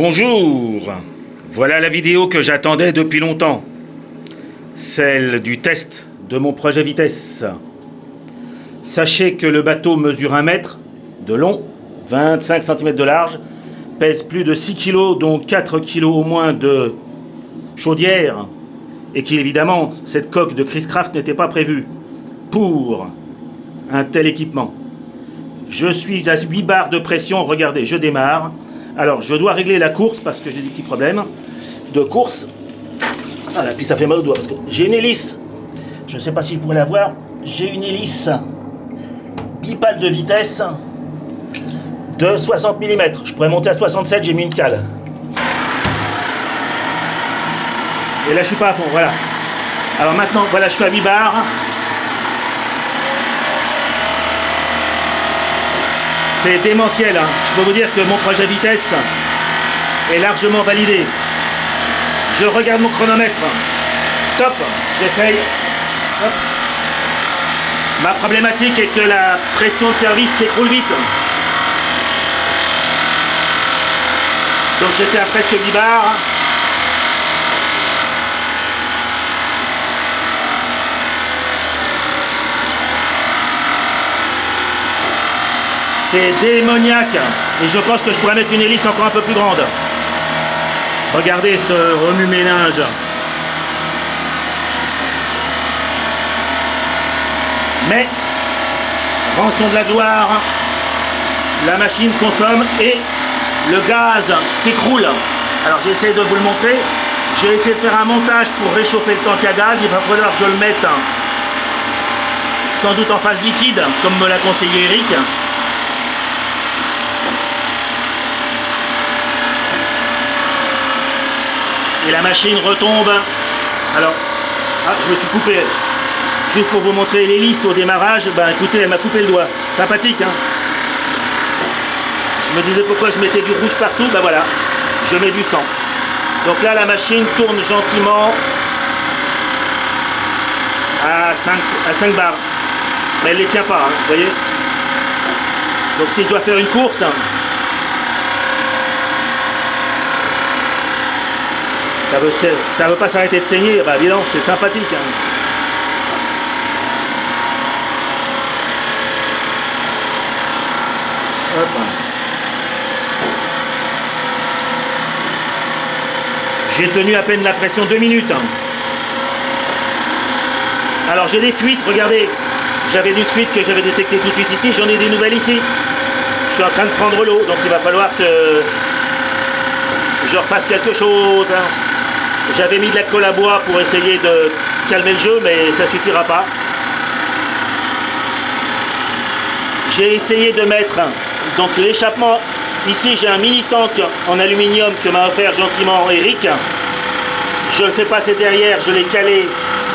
Bonjour, voilà la vidéo que j'attendais depuis longtemps, celle du test de mon projet vitesse. Sachez que le bateau mesure 1 mètre de long, 25 cm de large, pèse plus de 6 kg, dont 4 kg au moins de chaudière, et qu'évidemment cette coque de Chris Craft n'était pas prévue pour un tel équipement. Je suis à 8 bars de pression, regardez, je démarre. Alors, je dois régler la course parce que j'ai des petits problèmes de course. Ah là, puis ça fait mal au doigt parce que j'ai une hélice. Je ne sais pas si vous pourrez la voir. J'ai une hélice bipale de vitesse de 60 mm. Je pourrais monter à 67, j'ai mis une cale. Et là, je suis pas à fond, voilà. Alors maintenant, voilà, je suis à 8 bars. C'est démentiel, hein. Je peux vous dire que mon projet vitesse est largement validé. Je regarde mon chronomètre. Top, j'essaye. Ma problématique est que la pression de service s'écroule vite. Donc j'étais à presque 8 bars. C'est démoniaque et je pense que je pourrais mettre une hélice encore un peu plus grande. Regardez ce remue-ménage. Mais, rançon de la gloire, la machine consomme et le gaz s'écroule. Alors j'essaie de vous le montrer. J'ai essayé de faire un montage pour réchauffer le tank à gaz. Il va falloir que je le mette sans doute en phase liquide, comme me l'a conseillé Eric. Et la machine retombe. Alors, je me suis coupé. Juste pour vous montrer l'hélice au démarrage, ben écoutez, elle m'a coupé le doigt. Sympathique, hein. Je me disais pourquoi je mettais du rouge partout, ben voilà, je mets du sang. Donc là, la machine tourne gentiment à 5 bars. Mais elle ne les tient pas, hein, vous voyez. Donc si je dois faire une course, ça veut pas s'arrêter de saigner, bah dis donc, c'est sympathique. Hein. Hop. J'ai tenu à peine la pression 2 minutes. Hein. Alors j'ai des fuites, regardez. J'avais une fuite que j'avais détectée tout de suite ici, j'en ai des nouvelles ici. Je suis en train de prendre l'eau, donc il va falloir que je refasse quelque chose. Hein. J'avais mis de la colle à bois pour essayer de calmer le jeu, mais ça suffira pas. J'ai essayé de mettre donc l'échappement. Ici, j'ai un mini tank en aluminium que m'a offert gentiment Eric. Je le fais passer derrière, je l'ai calé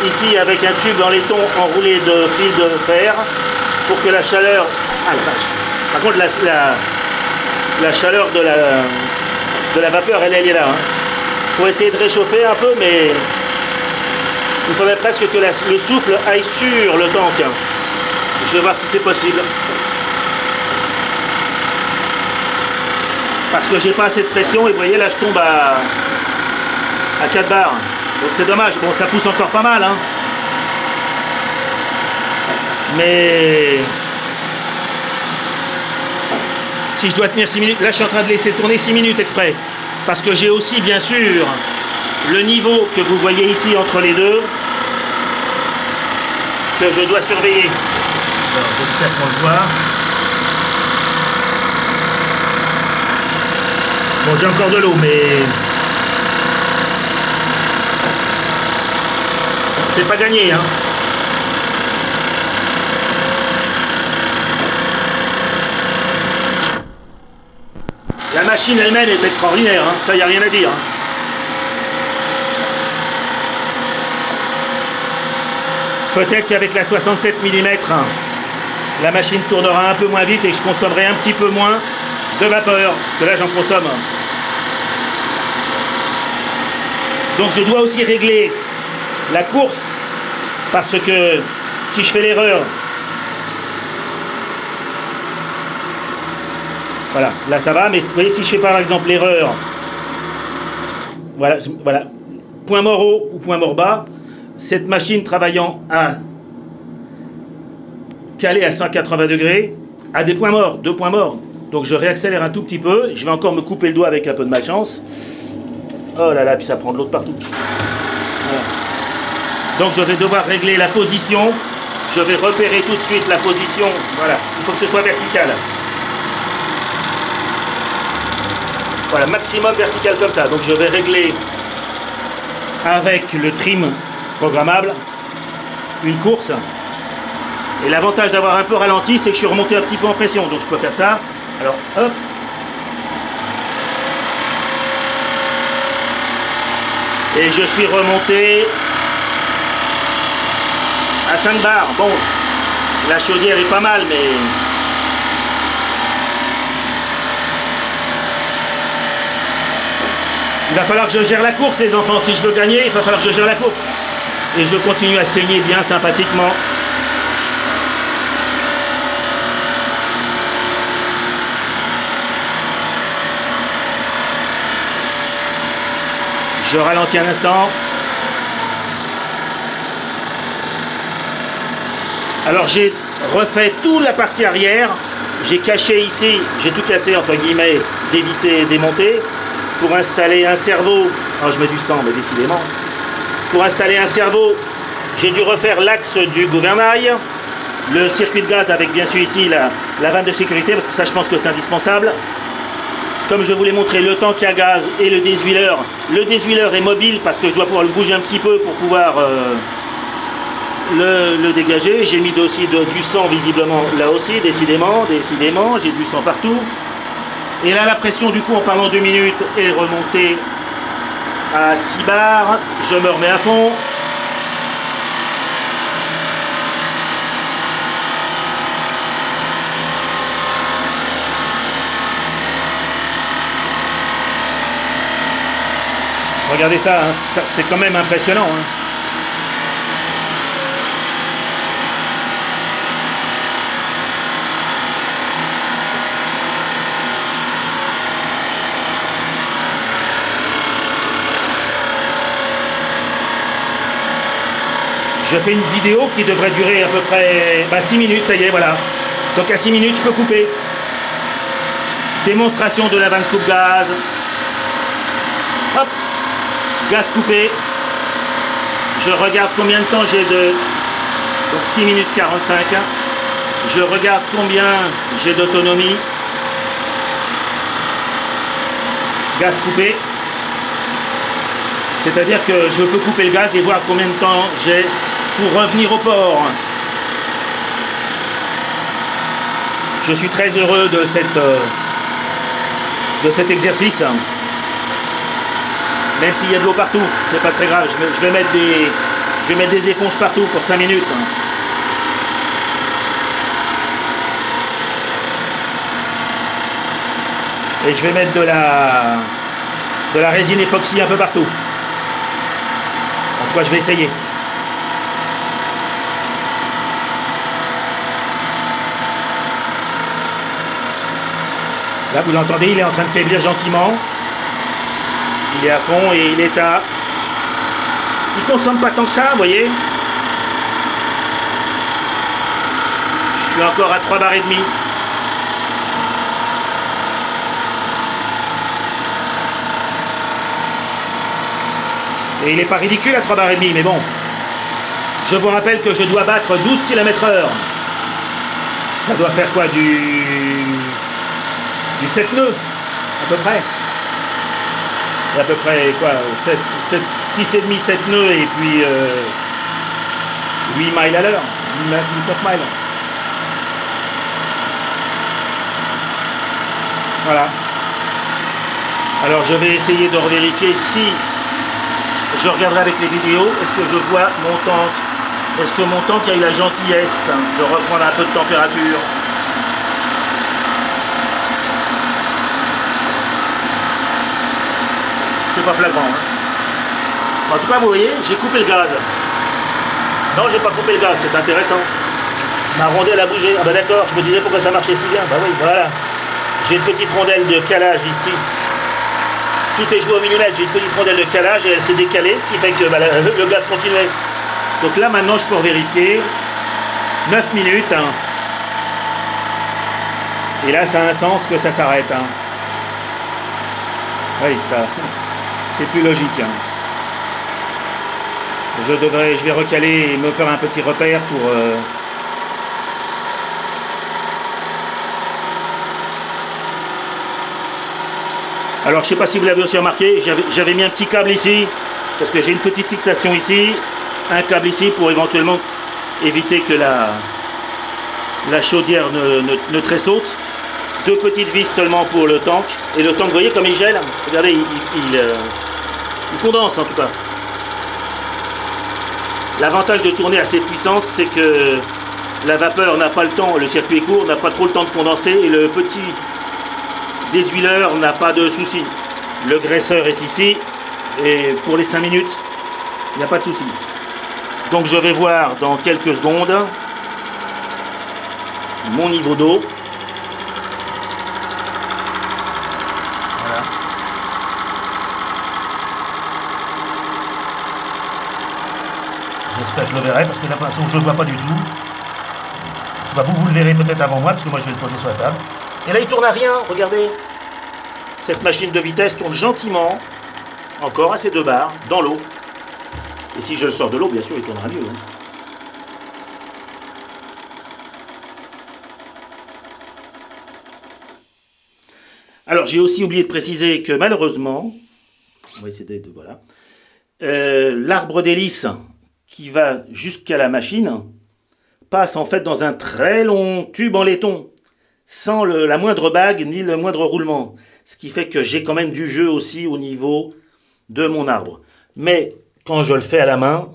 ici avec un tube en laiton enroulé de fil de fer pour que la chaleur. Ah la vache! Par contre, la chaleur de la vapeur, elle est là. Hein. Pour essayer de réchauffer un peu, mais il faudrait presque que le souffle aille sur le tank. Je vais voir si c'est possible. Parce que j'ai pas assez de pression et vous voyez là je tombe à 4 bars. Donc c'est dommage. Bon, ça pousse encore pas mal. Hein. Mais si je dois tenir 6 minutes, là je suis en train de laisser tourner 6 minutes exprès. Parce que j'ai aussi, bien sûr, le niveau que vous voyez ici entre les deux, que je dois surveiller. Alors, j'espère qu'on le voit. Bon, j'ai encore de l'eau, mais c'est pas gagné, hein. La machine elle-même est extraordinaire, hein. Ça y a rien à dire. Hein. Peut-être qu'avec la 67 mm, la machine tournera un peu moins vite et je consommerai un petit peu moins de vapeur, parce que là j'en consomme. Donc je dois aussi régler la course, parce que si je fais l'erreur, voilà, là ça va, mais vous voyez, si je fais par exemple l'erreur Voilà, voilà. Point mort haut ou point mort bas. Cette machine travaillant à calé à 180 degrés a des points morts, 2 points morts. Donc je réaccélère un tout petit peu. Je vais encore me couper le doigt avec un peu de malchance. Oh là là, puis ça prend de l'autre partout. Voilà. Donc je vais devoir régler la position. Je vais repérer tout de suite la position. Voilà, il faut que ce soit vertical. Voilà, maximum vertical comme ça. Donc je vais régler avec le trim programmable une course. Et l'avantage d'avoir un peu ralenti, c'est que je suis remonté un petit peu en pression. Donc je peux faire ça. Alors hop. Et je suis remonté à 5 bars. Bon, la chaudière est pas mal, mais... il va falloir que je gère la course, les enfants. Si je veux gagner, il va falloir que je gère la course. Et je continue à saigner bien sympathiquement. Je ralentis un instant. Alors j'ai refait toute la partie arrière. J'ai caché ici, j'ai tout cassé entre guillemets, dévissé et démonté. Pour installer un servot, oh, je mets du sang, mais décidément. Pour installer un servot, j'ai dû refaire l'axe du gouvernail, le circuit de gaz avec bien sûr ici la vanne de sécurité, parce que ça je pense que c'est indispensable. Comme je vous l'ai montré, le tank à gaz et le désuileur. Le désuileur est mobile parce que je dois pouvoir le bouger un petit peu pour pouvoir le dégager. J'ai mis aussi du sang visiblement là aussi, décidément, j'ai du sang partout. Et là, la pression, du coup, en parlant 2 minutes, est remontée à 6 bars. Je me remets à fond. Regardez ça, hein, c'est quand même impressionnant. Hein. Je fais une vidéo qui devrait durer à peu près 6 minutes, ça y est, voilà. Donc à 6 minutes, je peux couper. Démonstration de la vanne coupe-gaz. Hop, gaz coupé. Je regarde combien de temps j'ai de... Donc 6 minutes 45. Je regarde combien j'ai d'autonomie. Gaz coupé. C'est-à-dire que je peux couper le gaz et voir combien de temps j'ai pour revenir au port. Je suis très heureux de cet exercice. Même s'il y a de l'eau partout, c'est pas très grave. Je vais mettre des éponges partout pour 5 minutes. Et je vais mettre de la résine époxy un peu partout. En tout cas, je vais essayer. Là, vous l'entendez, il est en train de faiblir gentiment. Il est à fond et il est à... Il consomme pas tant que ça, vous voyez. Je suis encore à 3 bars et demi. Et il n'est pas ridicule à 3 bars et demi, mais bon. Je vous rappelle que je dois battre 12 km/h. Ça doit faire quoi, du 7 nœuds, à peu près. Et à peu près, quoi, 6,5, 7 nœuds, et puis 8 miles à l'heure, 9 miles. Voilà. Alors je vais essayer de revérifier si je regarderai avec les vidéos, est-ce que je vois mon tank, est-ce que mon tank a eu la gentillesse de reprendre un peu de température. C'est pas flagrant. Hein. En tout cas, vous voyez, j'ai coupé le gaz. Non, j'ai pas coupé le gaz, c'est intéressant. Ma rondelle a bougé. Ah bah d'accord, je me disais pourquoi ça marchait si bien. Bah oui, voilà. J'ai une petite rondelle de calage ici. tout est joué au millimètre. J'ai une petite rondelle de calage et elle s'est décalée, ce qui fait que le gaz continuait. Donc là, maintenant, je peux vérifier. 9 minutes. Hein. Et là, ça a un sens que ça s'arrête. Hein. Oui, ça, c'est plus logique. Hein. Je vais recaler et me faire un petit repère pour... Alors, je ne sais pas si vous l'avez aussi remarqué, j'avais mis un petit câble ici, parce que j'ai une petite fixation ici, un câble ici pour éventuellement éviter que la chaudière ne tressaute. 2 petites vis seulement pour le tank. Et le tank, vous voyez comme il gèle. Regardez, il condense en tout cas. L'avantage de tourner à cette puissance, c'est que la vapeur n'a pas le temps, le circuit est court, n'a pas trop le temps de condenser et le petit désuileur n'a pas de souci. Le graisseur est ici et pour les 5 minutes, il n'y a pas de souci. Donc je vais voir dans quelques secondes mon niveau d'eau. Voilà. J'espère que je le verrai parce que là pour l'instant je ne le vois pas du tout. Vous le verrez peut-être avant moi parce que moi je vais le poser sur la table. Et là il tourne à rien, regardez. Cette machine de vitesse tourne gentiment, encore à ces 2 barres, dans l'eau. Et si je le sors de l'eau, bien sûr, il tournera mieux. Hein. Alors, j'ai aussi oublié de préciser que malheureusement, on va essayer de voilà, l'arbre d'hélice qui va jusqu'à la machine passe en fait dans un très long tube en laiton, sans la moindre bague ni le moindre roulement. Ce qui fait que j'ai quand même du jeu aussi au niveau de mon arbre. Mais quand je le fais à la main,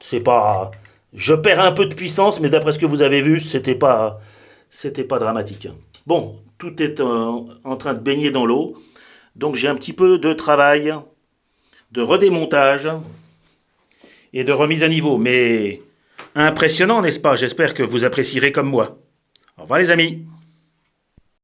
c'est pas... Je perds un peu de puissance, mais d'après ce que vous avez vu, c'était pas dramatique. Bon, tout est en train de baigner dans l'eau. Donc j'ai un petit peu de travail, de redémontage et de remise à niveau. Mais impressionnant, n'est-ce pas? J'espère que vous apprécierez comme moi. Au revoir les amis.